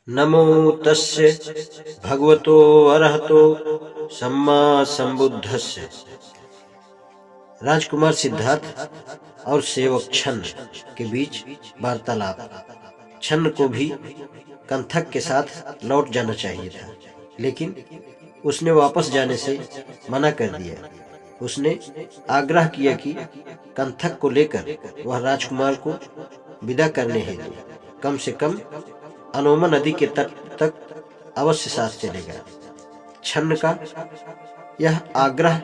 नमो तस्य भगवतो अरहतो सम्मा संबुद्धस्य। राजकुमार सिद्धार्थ और सेवक छन्न के बीच वार्तालाप। छन्न को भी कंथक के साथ लौट जाना चाहिए था, लेकिन उसने वापस जाने से मना कर दिया। उसने आग्रह किया कि कंथक को लेकर वह राजकुमार को विदा करने हेतु कम से कम अनोमा नदी के तट तक अवश्य साथ चलेगा। छन्न का यह आग्रह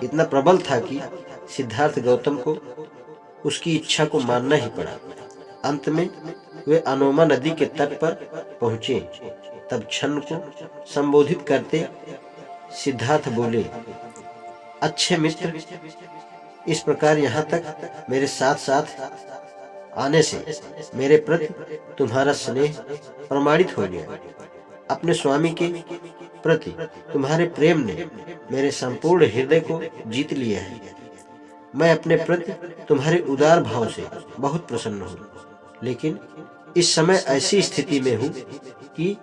इतना प्रबल था कि सिद्धार्थ गौतम को उसकी इच्छा को मानना ही पड़ा। अंत में वे अनोमा नदी के तट पर पहुंचे। तब छन्न को संबोधित करते सिद्धार्थ बोले, अच्छे मित्र, इस प्रकार यहाँ तक मेरे साथ साथ आने से मेरे प्रति तुम्हारा स्नेह प्रमाणित हो गया। अपने स्वामी के प्रति तुम्हारे प्रेम ने मेरे संपूर्ण हृदय को जीत लिया है। मैं अपने प्रति तुम्हारे उदार भाव से बहुत प्रसन्न हूँ, लेकिन इस समय ऐसी स्थिति में हूँ कि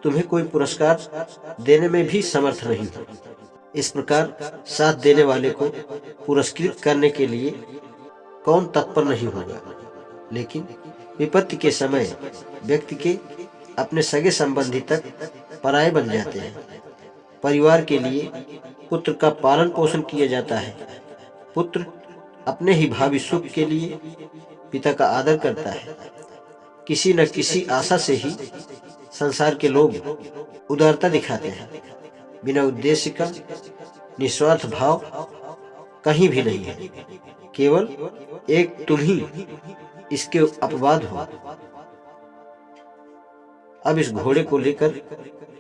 तुम्हें कोई पुरस्कार देने में भी समर्थ नहीं हूँ। इस प्रकार साथ देने वाले को पुरस्कृत करने के लिए कौन तत्पर नहीं होगा, लेकिन विपत्ति के समय व्यक्ति के अपने सगे संबंधी तक पराये बन जाते हैं। परिवार के लिए पुत्र का पालन पोषण किया जाता है। पुत्र अपने ही भावी सुख के लिए पिता का आदर करता है। किसी न किसी आशा से ही संसार के लोग उदारता दिखाते हैं। बिना उद्देश्य का निस्वार्थ भाव कहीं भी नहीं है। केवल एक तुम ही इसके अपवाद हो। अब इस घोड़े को लेकर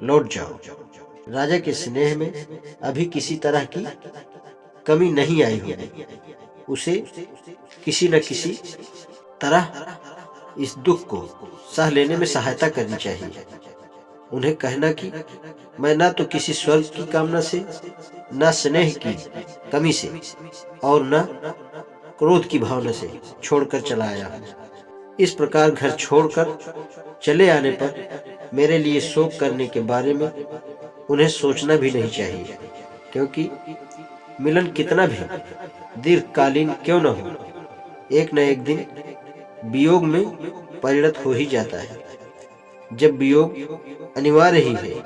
लौट जाओ। राजा के स्नेह में अभी किसी तरह की कमी नहीं आई होगी। उसे किसी न किसी तरह इस दुख को सह लेने में सहायता करनी चाहिए। उन्हें कहना कि मैं न तो किसी स्वर्ग की कामना से, न स्नेह की कमी से और न क्रोध की भावना से छोड़कर चला आया हूँ। इस प्रकार घर छोड़कर चले आने पर मेरे लिए शोक करने के बारे में उन्हें सोचना भी नहीं चाहिए, क्योंकि मिलन कितना भी दीर्घकालीन क्यों न हो, एक न एक दिन वियोग में परिणत हो ही जाता है। जब वियोग अनिवार्य ही है,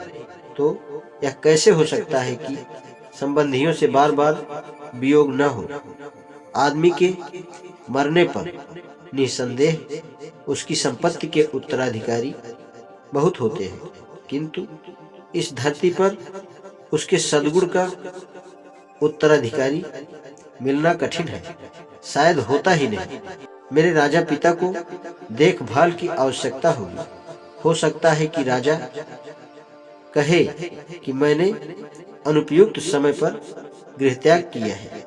तो यह कैसे हो सकता है कि संबंधियों से बार बार वियोग न हो। आदमी के मरने पर निसंदेह उसकी संपत्ति के उत्तराधिकारी बहुत होते हैं, किंतु इस धरती पर उसके सद्गुण का उत्तराधिकारी मिलना कठिन है, शायद होता ही नहीं। मेरे राजा पिता को देखभाल की आवश्यकता होगी। हो सकता है कि राजा कहे कि मैंने अनुपयुक्त समय पर गृहत्याग किया है,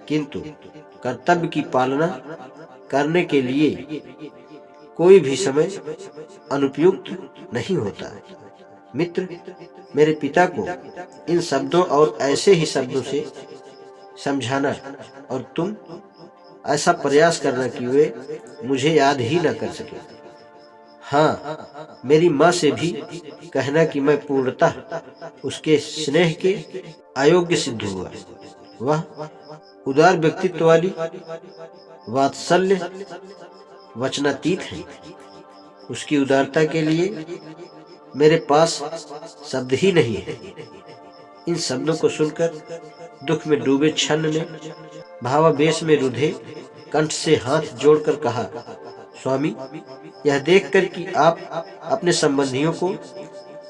किंतु कर्तव्य की पालना करने के लिए कोई भी समय अनुपयुक्त नहीं होता। मित्र, मेरे पिता को इन शब्दों और ऐसे ही शब्दों से समझाना और तुम ऐसा प्रयास करना कि वे मुझे याद ही न कर सके। हाँ, मेरी माँ से भी कहना कि मैं पूर्णतः उसके स्नेह के अयोग्य सिद्ध हुआ। वह उदार व्यक्तित्व वाली, वात्सल्य वचनातीत है। उसकी उदारता के लिए मेरे पास शब्द ही नहीं है। इन शब्दों को सुनकर दुख में डूबे छन्न ने भावावेश में रुधे कंठ से हाथ जोड़कर कहा, स्वामी, यह देखकर कि आप अपने संबंधियों को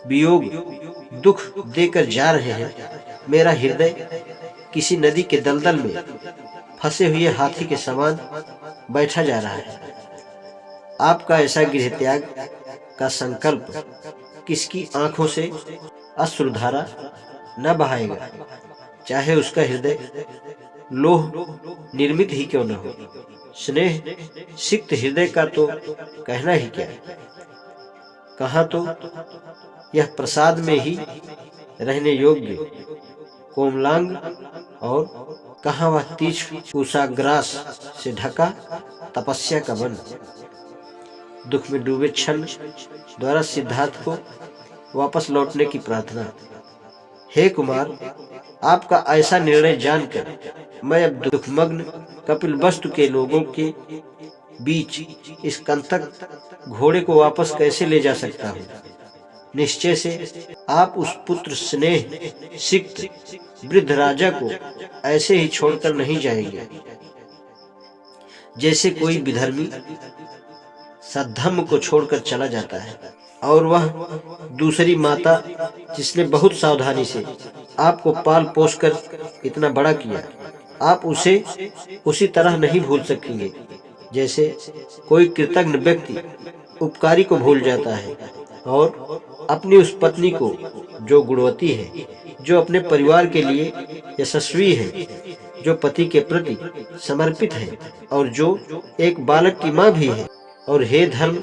वियोग दुख देकर जा रहे हैं, मेरा हृदय किसी नदी के दलदल में फंसे हुए हाथी के समान बैठा जा रहा है। आपका ऐसा गृहत्याग का संकल्प किसकी आंखों से अश्रुधारा न बहाएगा, चाहे उसका हृदय लोह निर्मित ही क्यों न हो। स्नेह सिक्त हृदय का तो कहना ही क्या। कहाँ तो यह प्रसाद में ही रहने योग्य कोमलांग, और कहाँ वह तीक्ष्ण कुशाग्रास से ढका तपस्या का वन। दुख में डूबे छन्न द्वारा सिद्धार्थ को वापस लौटने की प्रार्थना। हे कुमार, आपका ऐसा निर्णय जानकर मैं अब दुखमग्न कपिलवस्तु के लोगों के बीच इस कंटक घोड़े को वापस कैसे ले जा सकता हूँ। निश्चय से आप उस पुत्र स्नेह सिक्त वृद्ध राजा को ऐसे ही छोड़कर नहीं जाएंगे जैसे कोई विधर्मी सद्धर्म को छोड़कर चला जाता है। और वह दूसरी माता जिसने बहुत सावधानी से आपको पाल पोसकर इतना बड़ा किया, आप उसे उसी तरह नहीं भूल सकेंगे जैसे कोई कृतज्ञ व्यक्ति उपकारी को भूल जाता है और अपनी उस पत्नी को जो गुणवती है, जो अपने परिवार के लिए यशस्वी है, जो पति के प्रति समर्पित है और जो एक बालक की माँ भी है। और हे धर्म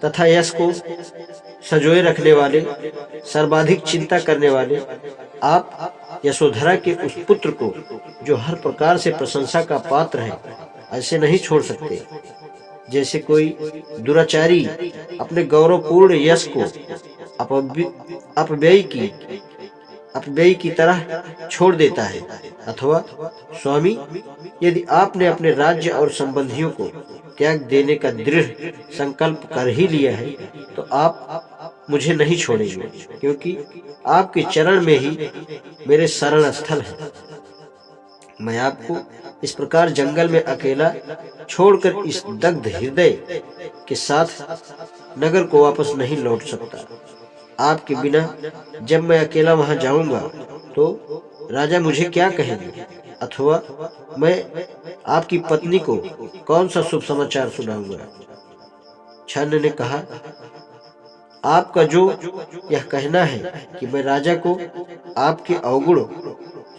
तथा यश को सजोए रखने वाले, सर्वाधिक चिंता करने वाले, आप यशोधरा के उस पुत्र को जो हर प्रकार से प्रशंसा का पात्र है ऐसे नहीं छोड़ सकते जैसे कोई दुराचारी अपने गौरवपूर्ण यश को अपव्यय की तरह छोड़ देता है। अथवा स्वामी, यदि आपने अपने राज्य और संबंधियों को त्याग देने का दृढ़ संकल्प कर ही लिया है तो आप मुझे नहीं छोड़ेंगे, क्योंकि आपके चरण में ही मेरे शरण स्थल है। मैं आपको इस प्रकार जंगल में अकेला छोड़कर इस दग्ध हृदय के साथ नगर को वापस नहीं लौट सकता। आपके बिना जब मैं अकेला वहां जाऊंगा तो राजा मुझे क्या कहेंगे, अथवा मैं आपकी पत्नी को कौन सा शुभ समाचार सुनाऊंगा। छन्न ने कहा, आपका जो यह कहना है कि मैं राजा को आपके अवगुण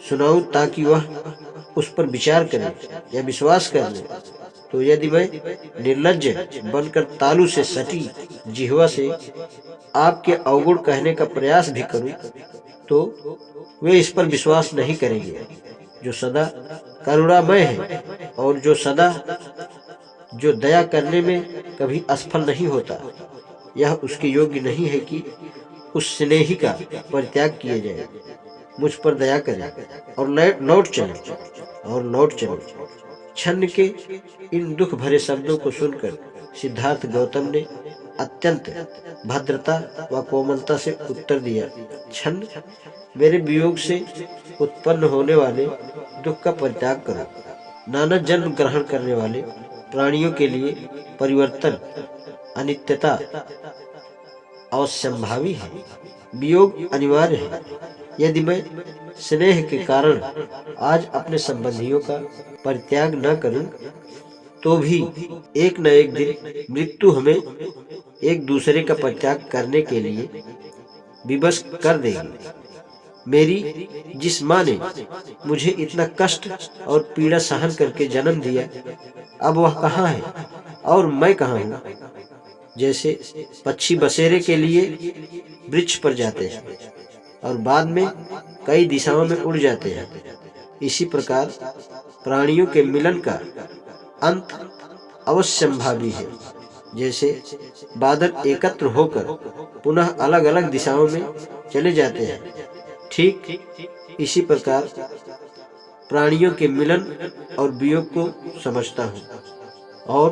सुनाऊं ताकि वह उस पर विचार करे या विश्वास कर ले, तो यदि मैं निर्लज्ज बनकर तालू से सटी जिह्वा से आपके अवगुण कहने का प्रयास भी करूं तो वे इस पर विश्वास नहीं करेंगे। जो सदा करुणामय है और जो दया करने में कभी असफल नहीं होता, यह उसके योग्य नहीं है कि उस स्नेही का परित्याग किए जाए। मुझ पर दया करें और लौट चले। छन्न के इन दुख भरे शब्दों को सुनकर सिद्धार्थ गौतम ने अत्यंत भद्रता व कोमलता से उत्तर दिया, छन्न, मेरे वियोग से उत्पन्न होने वाले दुख का परित्याग करो। नाना जन्म ग्रहण करने वाले प्राणियों के लिए परिवर्तन, अनित्यता अवश्यंभावी है, वियोग अनिवार्य है। यदि मैं स्नेह के कारण आज अपने संबंधियों का परित्याग न करूं तो भी एक न एक दिन मृत्यु हमें एक दूसरे का परित्याग करने के लिए विवश कर देगी। मेरी जिस माँ ने मुझे इतना कष्ट और पीड़ा सहन करके जन्म दिया, अब वह कहाँ है और मैं कहाँ हूँ। जैसे पक्षी बसेरे के लिए वृक्ष पर जाते हैं और बाद में कई दिशाओं में उड़ जाते हैं, इसी प्रकार प्राणियों के मिलन का अंत अवश्यंभावी है। जैसे बादल एकत्र होकर पुनः अलग अलग दिशाओं में चले जाते हैं, ठीक इसी प्रकार प्राणियों के मिलन और वियोग को समझता हूँ। और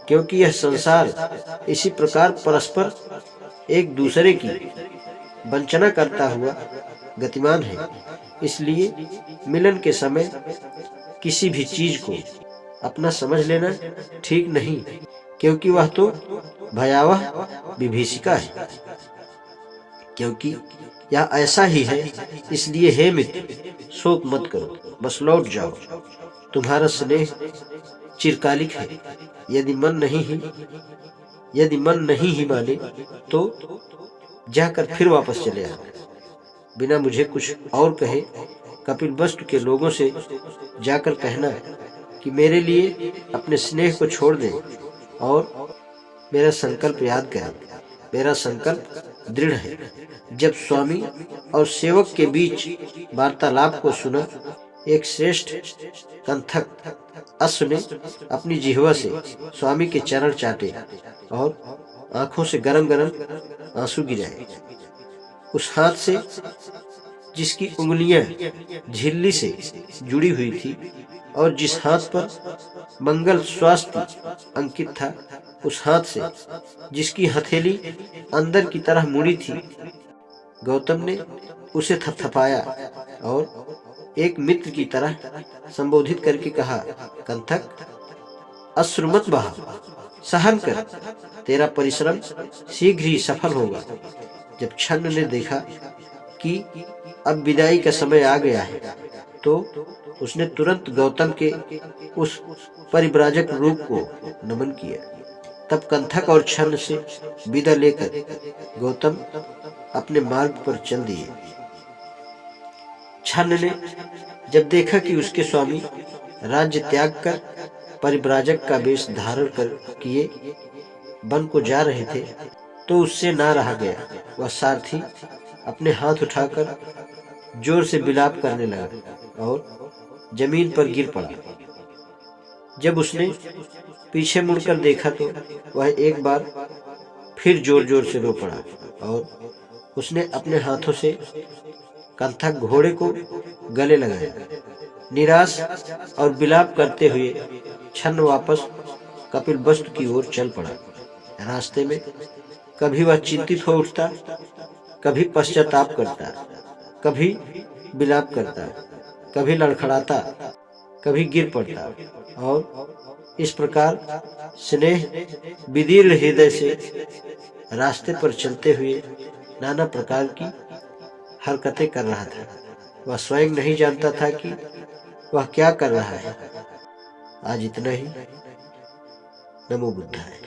क्योंकि यह संसार इसी प्रकार परस्पर एक दूसरे की वंचना करता हुआ गतिमान है, इसलिए मिलन के समय किसी भी चीज को अपना समझ लेना ठीक नहीं, क्योंकि वह तो भयावह विभीषिका है। क्योंकि यह ऐसा ही है, इसलिए हे मित्र, शोक मत करो, बस लौट जाओ। तुम्हारा स्नेह चिरकालिक है। यदि मन नहीं ही माने तो जाकर फिर वापस चले आना। बिना मुझे कुछ और कहे कपिलवस्तु के लोगों से जाकर कहना कि मेरे लिए अपने स्नेह को छोड़ दें और मेरा संकल्प याद करें। मेरा संकल्प दृढ़ है। जब स्वामी और सेवक के बीच वार्तालाप को सुना, एक श्रेष्ठ कंथक अश्व ने अपनी जिह्वा से स्वामी के चरण चाटे और आंखों से गरम गरम आंसू गिराए। उस हाथ से जिसकी उंगलियां झिल्ली से जुड़ी हुई थी और जिस हाथ पर मंगल स्वास्थ्य अंकित था, उस हाथ से जिसकी हथेली अंदर की तरह मुड़ी थी, गौतम ने उसे थपथपाया और एक मित्र की तरह संबोधित करके कहा, कंथक, अश्रु मत बहा, सहन कर, तेरा परिश्रम शीघ्र ही सफल होगा। जब छन्न ने देखा कि अब विदाई का समय आ गया है, तो उसने तुरंत गौतम के उस परिव्राजक रूप को नमन किया। तब कंथक और छन्न से विदा लेकर गौतम अपने मार्ग पर चल दिए। छन्न ने जब देखा कि उसके स्वामी राज्य त्याग कर परिव्राजक का वेश धारण कर किए वन को जा रहे थे, तो उससे ना रहा गया। वह सारथी अपने हाथ उठाकर जोर से विलाप करने लगा और जमीन पर गिर पड़ा। जब उसने पीछे मुड़कर देखा तो वह एक बार फिर जोर जोर से रो पड़ा और उसने अपने हाथों से कंथक घोड़े को गले लगाया। निराश और विलाप करते हुए छन्न वापस कपिलवस्तु की ओर चल पड़ा। रास्ते में कभी वह चिंतित हो उठता, कभी पश्चाताप करता, कभी विलाप करता, कभी लड़खड़ाता, कभी गिर पड़ता और इस प्रकार स्नेह विदीर्ण हृदय से रास्ते पर चलते हुए नाना प्रकार की हरकतें कर रहा था। वह स्वयं नहीं जानता था कि वह क्या कर रहा है। आज इतना ही। नमो बुद्धाय।